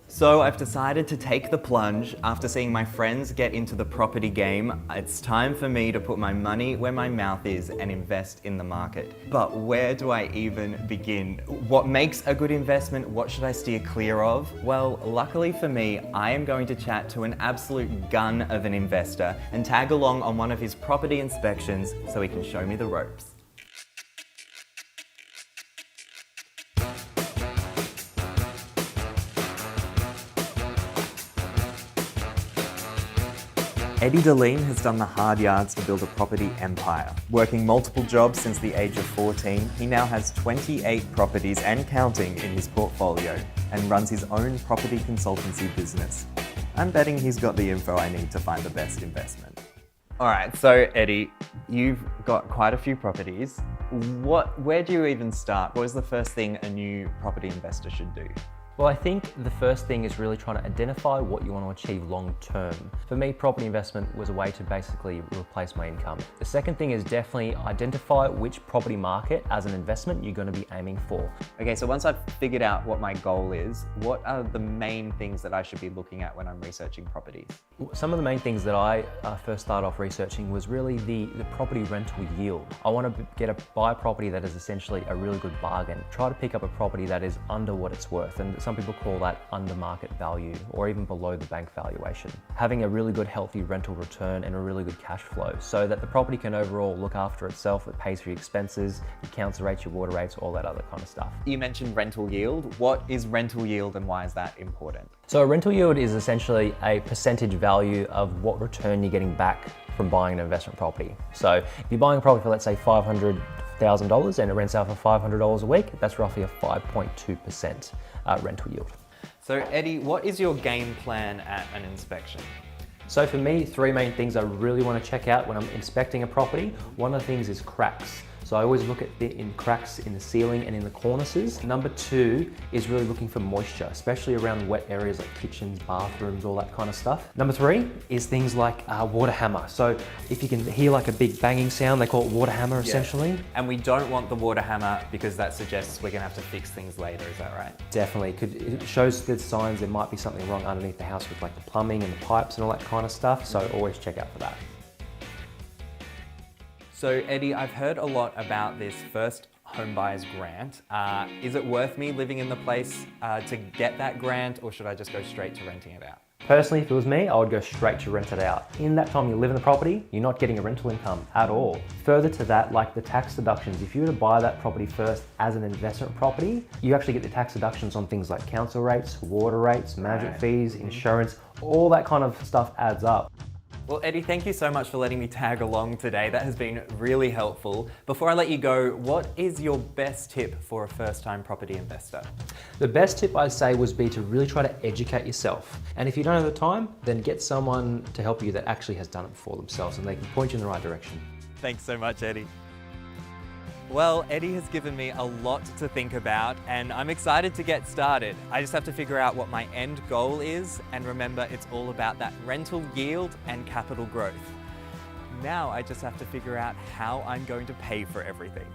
So I've decided to take the plunge. After seeing my friends get into the property game, it's time for me to put my money where my mouth is and invest in the market. But where do I even begin? What makes a good investment? What should I steer clear of? Well, luckily for me, I am going to chat to an absolute gun of an investor and tag along on one of his property inspections so he can show me the ropes. Eddie Dilleen has done the hard yards to build a property empire. Working multiple jobs since the age of 14, he now has 28 properties and counting in his portfolio and runs his own property consultancy business. I'm betting he's got the info I need to find the best investment. All right, so Eddie, you've got quite a few properties. Where do you even start? What is the first thing a new property investor should do? Well, I think the first thing is really trying to identify what you want to achieve long term. For me, property investment was a way to basically replace my income. The second thing is definitely identify which property market as an investment you're going to be aiming for. Okay, so once I've figured out what my goal is, what are the main things that I should be looking at when I'm researching properties? Some of the main things that I first started off researching was really the property rental yield. I want to buy a property that is essentially a really good bargain. Try to pick up a property that is under what it's worth, and some people call that under market value or even below the bank valuation. Having a really good healthy rental return and a really good cash flow so that the property can overall look after itself, it pays for your expenses, your council rates, your water rates, all that other kind of stuff. You mentioned rental yield. What is rental yield and why is that important? So a rental yield is essentially a percentage value of what return you're getting back from buying an investment property. So if you're buying a property for, let's say, $500,000 and it rents out for $500 a week, that's roughly a 5.2% rental yield. So Eddie, what is your game plan at an inspection? So for me, three main things I really want to check out when I'm inspecting a property. One of the things is cracks. So I always look at in cracks in the ceiling and in the cornices. Number two is really looking for moisture, especially around wet areas like kitchens, bathrooms, all that kind of stuff. Number three is things like water hammer. So if you can hear like a big banging sound, they call it water hammer essentially. Yeah. And we don't want the water hammer because that suggests we're gonna have to fix things later, is that right? Definitely, it shows the signs there might be something wrong underneath the house with like the plumbing and the pipes and all that kind of stuff. So always check out for that. So Eddie, I've heard a lot about this first home buyers grant. Is it worth me living in the place to get that grant, or should I just go straight to renting it out? Personally, if it was me, I would go straight to rent it out. In that time you live in the property, you're not getting a rental income at all. Further to that, like the tax deductions, if you were to buy that property first as an investment property, you actually get the tax deductions on things like council rates, water rates, management fees, insurance, all that kind of stuff adds up. Well, Eddie, thank you so much for letting me tag along today. That has been really helpful. Before I let you go, what is your best tip for a first-time property investor? The best tip I'd say would be to really try to educate yourself. And if you don't have the time, then get someone to help you that actually has done it before themselves and they can point you in the right direction. Thanks so much, Eddie. Well, Eddie has given me a lot to think about and I'm excited to get started. I just have to figure out what my end goal is and remember it's all about that rental yield and capital growth. Now I just have to figure out how I'm going to pay for everything.